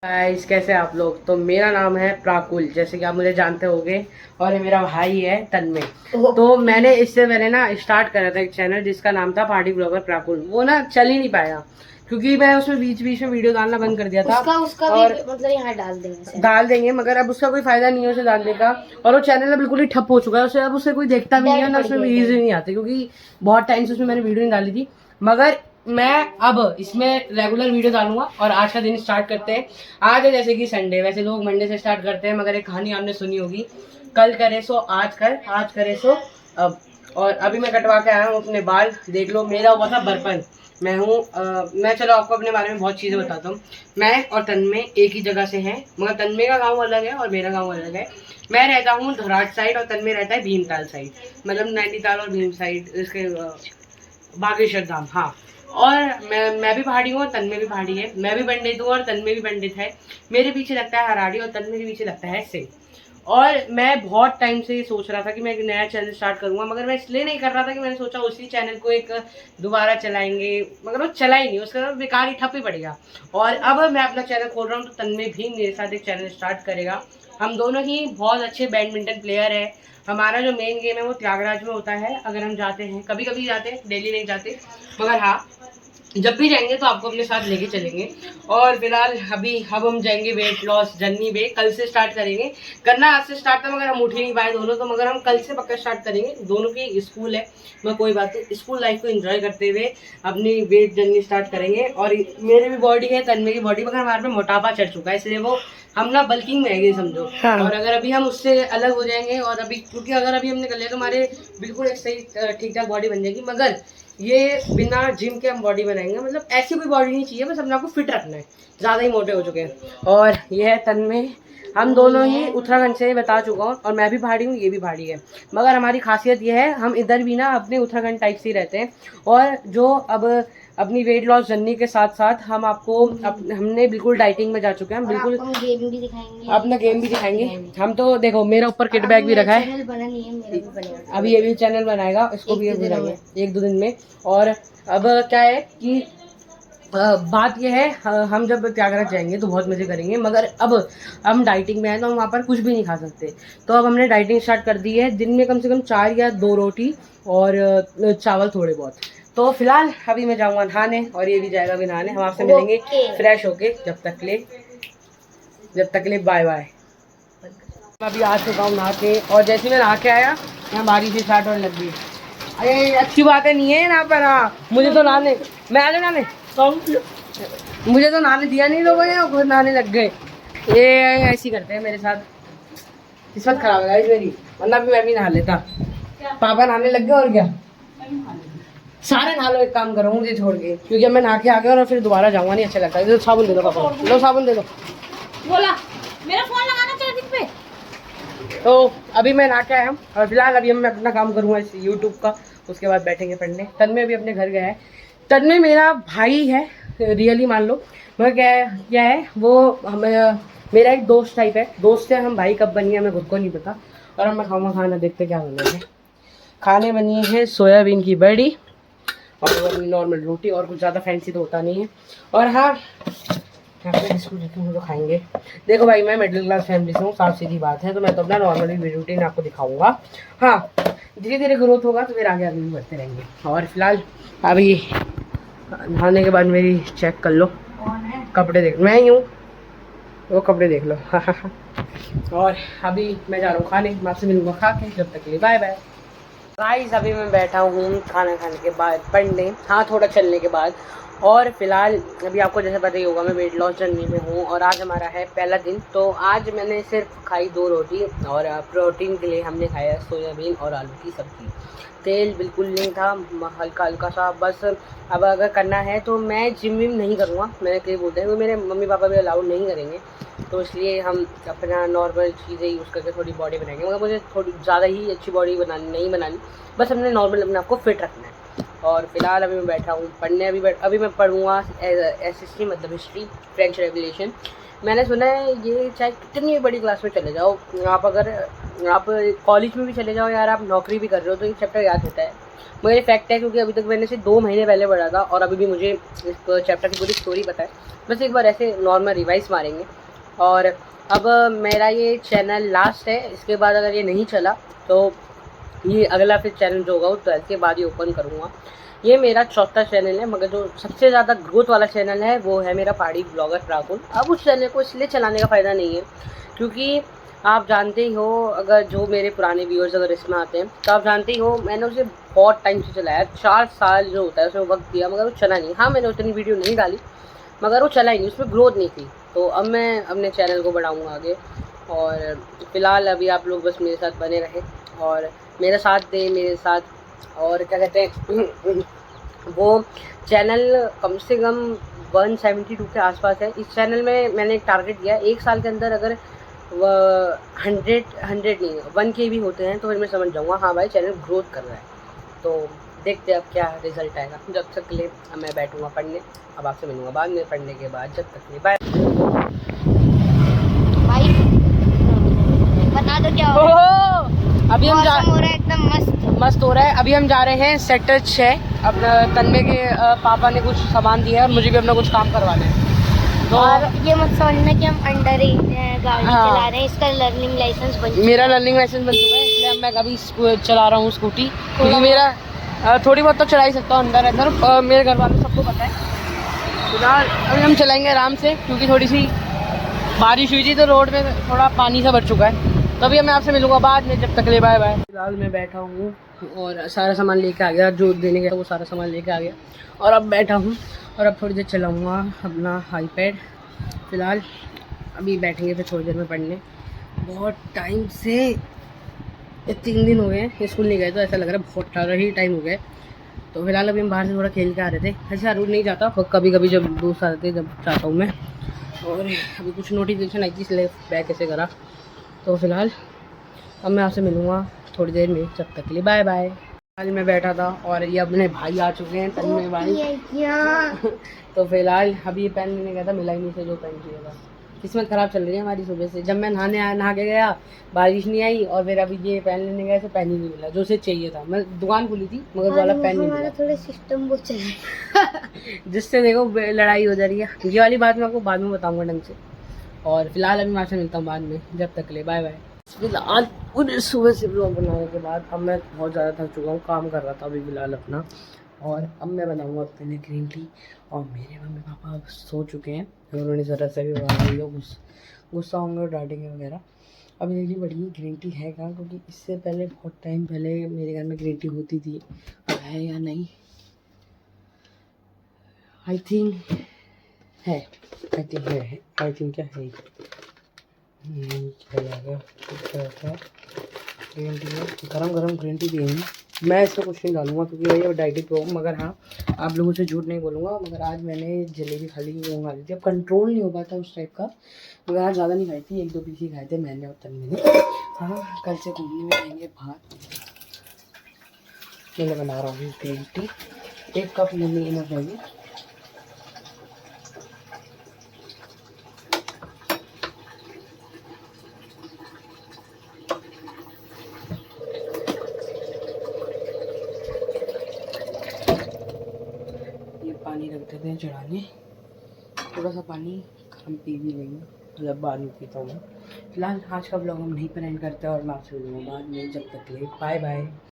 Guys, कैसे आप लोग। तो मेरा नाम है प्राकुल, जैसे कि आप मुझे जानते होंगे। और ये मेरा भाई है तन्मय। तो मैंने इससे पहले ना स्टार्ट करा था एक चैनल जिसका नाम था पार्टी ब्लॉगर प्राकुल। वो ना चल ही नहीं पाया क्योंकि मैं उसमें बीच बीच में वीडियो डालना बंद कर दिया था। उसका और भी मतलब यहाँ डाल देंगे मगर अब उसका कोई फायदा नहीं है उसे डालने का। और वो चैनल बिल्कुल ही ठप हो चुका है। उसे अब उसे कोई देखता भी नहीं है ना, उसमें व्यूज नहीं आते क्योंकि बहुत टाइम से उसमें मैंने वीडियो नहीं डाली थी। मगर मैं अब इसमें रेगुलर वीडियो डालूंगा। और आज का दिन स्टार्ट करते हैं। आज है जैसे कि संडे, वैसे लोग मंडे से स्टार्ट करते हैं, मगर एक कहानी आपने सुनी होगी, कल करे सो आज कर, आज करे सो अब। और अभी मैं कटवा के आया हूँ अपने बाल, देख लो मेरा हुआ था बर्पन। मैं चलो आपको अपने बारे में बहुत चीज़ें बताता हूँ। मैं और तन्मय एक ही जगह से हैं, मगर तन्मय का गांव अलग है और मेरा गांव अलग है। मैं रहता हूँ धराट साइड और तन्मय रहता है भीमताल साइड, मतलब नैनीताल और भीम साइड, इसके बागेश्वर धाम। हाँ। और मैं भी पहाड़ी हूँ और तन्मय भी पहाड़ी है। मैं भी पंडित हूँ और तन्मय भी पंडित है। मेरे पीछे लगता है हराड़ी और तन्मय के पीछे लगता है सिंह। और मैं बहुत टाइम से ये सोच रहा था कि मैं एक नया चैनल स्टार्ट करूंगा, मगर मैं इसलिए नहीं कर रहा था कि मैंने सोचा उसी चैनल को एक दोबारा चलाएंगे, मगर वो चला ही नहीं, उसका बेकार ही ठप ही पड़ेगा। और अब मैं अपना चैनल खोल रहा हूँ, तो तन्मय भी मेरे साथ एक चैनल स्टार्ट करेगा। हम दोनों ही बहुत अच्छे बैडमिंटन प्लेयर है। हमारा जो मेन गेम है वो त्यागराज में होता है। अगर हम जाते हैं, कभी कभी जाते हैं, डेली नहीं जाते, मगर हाँ जब भी जाएंगे तो आपको अपने साथ लेके चलेंगे। और फिलहाल अभी अब हम जाएंगे वेट लॉस जर्नी पे, कल से स्टार्ट करेंगे। करना आज से स्टार्ट था, मगर हम उठ ही नहीं पाए दोनों, तो मगर हम कल से पक्का स्टार्ट करेंगे। दोनों की स्कूल है, मगर कोई बात नहीं, स्कूल लाइफ को एंजॉय करते हुए अपनी वेट जर्नी स्टार्ट करेंगे। और मेरी भी बॉडी है, तन्मय की बॉडी, मगर हमारे में मोटापा चढ़ चुका है, इसलिए वो हम ना बल्किंग में है समझो। हाँ। और अगर अभी हम उससे अलग हो जाएंगे, और अभी क्योंकि अगर अभी हमने कर लिया तो हमारे बिल्कुल एक सही ठीक ठाक बॉडी बन जाएगी, मगर ये बिना जिम के हम बॉडी बनाएंगे। मतलब ऐसी कोई बॉडी नहीं चाहिए, बस अपने आपको फिट रखना है, ज़्यादा ही मोटे हो चुके हैं। और ये है तन्मय, हम दोनों ही उत्तराखंड से, बता चुका हूँ। और मैं भी पहाड़ी हूँ, ये भी पहाड़ी है, मगर हमारी खासियत ये है हम इधर भी ना अपने उत्तराखंड टाइप से ही रहते हैं। और जो अब अपनी वेट लॉस जर्नी के साथ साथ हम आपको हमने बिल्कुल डाइटिंग में जा चुके हैं, हम बिल्कुल गेम भी दिखाएंगे, अपना गेम भी दिखाएंगे। हम तो देखो मेरा ऊपर किट बैग भी रखा है, अभी ये भी चैनल बनाएगा, इसको भी एक दो दिन में। और अब क्या है कि बात यह है, हम जब त्यागराज जाएंगे तो बहुत मज़े करेंगे, मगर अब हम डाइटिंग में हैं तो हम वहाँ पर कुछ भी नहीं खा सकते। तो अब हमने डाइटिंग स्टार्ट कर दी है, दिन में कम से कम 4 या 2 रोटी और चावल थोड़े बहुत। तो फिलहाल अभी मैं जाऊँगा नहाने और ये भी जाएगा भी नहाने। हम आपसे मिलेंगे फ्रेश होके, जब तक ले बाय बाय। मैं अभी आ चुका हूँ नहा के, और जैसे मैं नहा के आया यहाँ बारिश ही स्टार्ट होने लग गई। अरे अच्छी बातें नहीं है यहाँ पर। हाँ, मुझे तो नहाने, मैं आ नहाने, मुझे तो नहाने दिया नहीं लोगों ने, खुद नहाने लग गए। ये ऐसी करते हैं मेरे साथ, किस्मत खराब है गाइस मेरी, वरना भी मैं भी नहा लेता। पापा नहाने लग गए और क्या, सारे नहा लो, एक काम करो मुझे छोड़ के, क्योंकि अब मैं नहा के आ गया और फिर दोबारा जाऊंगा नहीं अच्छा लगता। तो साबुन दे दो पापा, लो साबुन दे दो। बोला मेरा फोन लगाना चार्जिंग पे। तो अभी मैं नहा के आया हूँ और फिलहाल अभी मैं अपना काम करूँगा इस यूट्यूब का, उसके बाद बैठेंगे पढ़ने। तन्मय अभी अपने घर गया है। तन्मय मेरा भाई है, रियली मान लो। मगर क्या है वो हमें, मेरा एक दोस्त टाइप है, दोस्त है, हम भाई कब बनी है हमें खुद को नहीं पता। और हम खाऊंगा खाना, देखते क्या बने हैं। खाने बनी है सोयाबीन की बड़ी और नॉर्मल रोटी, और कुछ ज़्यादा फैंसी तो होता नहीं है। और हाँ, यहाँ पे बिस्कुट रखे हैं तो खाएंगे। देखो भाई, मैं मिडिल क्लास फैमिली से हूँ, साफ सीधी बात है, तो मैं तो अपना नॉर्मली वीडियो रूटीन आपको दिखाऊंगा। हाँ, धीरे धीरे ग्रोथ होगा तो फिर आगे आगे भी बढ़ते रहेंगे। और फिलहाल अभी नहाने के बाद मेरी चेक कर लो, कपड़े देख, मैं ही हूँ, वो कपड़े देख लो। और अभी मैं जा रहा हूँ खाने, मैं आपसे मिलूंगा खा के, जब तक के लिए बाय बाय। गाइस, अभी मैं बैठा हूँ खाना खाने के बाद पढ़ने, हाँ थोड़ा चलने के बाद। और फिलहाल अभी आपको जैसे पता ही होगा मैं वेट लॉस जर्नी में हूँ, और आज हमारा है पहला दिन। तो आज मैंने सिर्फ खाई 2 रोटी, और प्रोटीन के लिए हमने खाया सोयाबीन और आलू की सब्ज़ी। तेल बिल्कुल नहीं था, हल्का हल्का सा बस। अब अगर करना है तो मैं जिम विम नहीं करूँगा, मैंने कहीं बोलते हैं, मेरे मम्मी पापा भी अलाउड नहीं करेंगे, तो इसलिए हम अपना नॉर्मल चीज़ें यूज़ करके थोड़ी बॉडी बनाएंगे। मगर मुझे थोड़ी ज़्यादा ही अच्छी बॉडी नहीं बनानी, बस हमने नॉर्मल अपने आपको फिट रखना है। और फिलहाल अभी मैं बैठा हूँ पढ़ने, अभी मैं पढ़ूँगा SST मतलब हिस्ट्री, फ्रेंच रेवोल्यूशन। मैंने सुना है ये चाहे कितनी बड़ी क्लास में चले जाओ आप, अगर आप कॉलेज में भी चले जाओ यार, आप नौकरी भी कर रहे हो तो ये चैप्टर याद होता है। मगर ये फैक्ट है क्योंकि अभी तक मैंने सिर्फ 2 महीने पहले पढ़ा था और अभी भी मुझे इस चैप्टर की पूरी स्टोरी पता है। बस एक बार ऐसे नॉर्मल रिवाइज मारेंगे। और अब मेरा ये चैनल लास्ट है, इसके बाद अगर ये नहीं चला तो ये अगला फिर चैनल जो होगा वो 12th के बाद ही ओपन करूँगा। ये मेरा चौथा चैनल है, मगर जो सबसे ज़्यादा ग्रोथ वाला चैनल है वो है मेरा पहाड़ी ब्लॉगर राहुल। अब उस चैनल को इसलिए चलाने का फ़ायदा नहीं है क्योंकि आप जानते ही हो, अगर जो मेरे पुराने व्यूअर्स अगर इसमें आते हैं तो आप जानते ही हो मैंने उसे बहुत टाइम से चलाया, 4 साल जो होता है उसमें वक्त दिया, मगर वो चला नहीं। हाँ, मैंने उतनी वीडियो नहीं डाली मगर वो चला ही नहीं, उसमें ग्रोथ नहीं थी। तो अब मैं अपने चैनल को बढ़ाऊँगा आगे। और फिलहाल अभी आप लोग बस मेरे साथ बने रहें और मेरा साथ दें, मेरे साथ। और क्या कहते हैं वो चैनल कम से कम 172 के आसपास है। इस चैनल में मैंने एक टारगेट दिया है, 1 साल के अंदर अगर 100 नहीं 1K भी होते हैं तो फिर मैं समझ जाऊँगा हाँ भाई चैनल ग्रोथ कर रहा है। तो देखते हैं अब क्या रिजल्ट आएगा। जब तक के लिए मैं बैठूँगा पढ़ने, अब आपसे मिलूँगा बाद में पढ़ने के बाद। जब तक के लिए बाय। भाई बता दो क्या हो रहा है? अभी हम जा मौसम हो रहा है एकदम मस्त हो रहा है। अभी हम जा रहे हैं सेक्टर 6। अपना तन्मय के पापा ने कुछ सामान दिया है और मुझे भी अपना कुछ काम करवाना है। तो और ये मत समझना कि हम अंडर ही गाड़ी हाँ। चला रहे हैं, इसका लर्निंग लाइसेंस बन चुका है। मेरा लर्निंग लाइसेंस बन चुका है, इसलिए अब मैं अभी चला रहा हूँ स्कूटी, क्योंकि मेरा थोड़ी बहुत तो चला ही सकता हूँ अंदर अंदर। मेरे घर वालों सबको पता है। फिलहाल अभी हम चलाएंगे आराम से क्योंकि थोड़ी सी बारिश हुई थी तो रोड में थोड़ा पानी सा भर चुका है। तो अभी मैं आपसे मिलूंगा बाद में, जब तक ले बाय बाय। फिलहाल मैं बैठा हूँ और सारा सामान लेके आ गया, जो देने गया वो सारा सामान लेके आ गया और अब बैठा हूँ और अब थोड़ी देर चलाऊँगा अपना आईपैड। फिलहाल अभी बैठेंगे फिर थोड़ी देर में पढ़ने। बहुत टाइम से 3 दिन हो गए स्कूल नहीं गए, तो ऐसा लग रहा है बहुत ज़्यादा ही टाइम हो गया। तो फिलहाल अभी हम बाहर से थोड़ा खेल के आ रहे थे। ऐसे रोज नहीं जाता, कभी कभी जब दोस्त आते थे जब जाता हूँ मैं। और अभी कुछ नोटिफिकेशन आई थी इसलिए बैक ऐसे करा। तो फिलहाल अब मैं आपसे मिलूँगा थोड़ी देर में, जब तक के लिए बाय बाय। आज मैं बैठा था और ये अपने भाई आ चुके हैं, तन्मय भाई। तो फिलहाल अभी ये पेन लेने गया था, मिला ही नहीं से जो पेन चाहिए था। किस्मत ख़राब चल रही है हमारी सुबह से। जब मैं नहा के गया बारिश नहीं आई और फिर अभी ये पेन लेने गया तो पेन ही नहीं मिला जो उसे चाहिए था। मैं दुकान खुली थी मगर वाला पेन नहीं मिला। थोड़ा सिस्टम वो चला जिससे देखो लड़ाई हो जा रही है। ये वाली बात मैं आपको बाद में बताऊंगा ढंग से। और फिलहाल अभी मैं आपसे मिलता हूँ बाद में, जब तक के लिए बाय बाय। फिलहाल पूरे सुबह से ब्लॉग बनाने के बाद अब मैं बहुत ज़्यादा थक चुका हूँ, काम कर रहा था अभी फिलहाल अपना। और अब मैं बनाऊँगा अपने लिए ग्रीन टी। और मेरे मम्मी पापा अब सो चुके हैं, उन्होंने ज़रा सा भी गुस्सा होंगे और डांटेंगे वगैरह। अब मेरे लिए बड़ी ग्रीन टी है क्या, क्योंकि इससे पहले बहुत टाइम पहले मेरे घर में ग्रीन टी होती थी। अब है या नहीं, आई थिंक है। आई थिंक क्या है ग्रीन टी है, गरम ग्रीन टी पियेंगे। मैं इसमें कुछ नहीं डालूंगा क्योंकि भाई डाइटिक हूँ। मगर हाँ, आप लोगों से झूठ नहीं बोलूँगा, मगर आज मैंने जलेबी खा ली, खा ली थी। अब कंट्रोल नहीं हो पाता उस टाइप का, मगर आज ज़्यादा नहीं खाई थी, 1-2 पीस ही खाए थे मैंने और तन्मय ने। हाँ, कल से घूमने में जाएंगे बाहर। मैं बना रहा हूँ ग्रीन टी, 1 कप लेने इनफ रहेगी। पानी रख देते हैं चढ़ाने, थोड़ा सा पानी हम पी भी लेंगे, मतलब बाद में पीता हूँ मैं। फिलहाल आज का ब्लॉग हम नहीं पर एंड करते और मैं आपसे मिलूँगा बाद में, जब तक के लिए बाय बाय।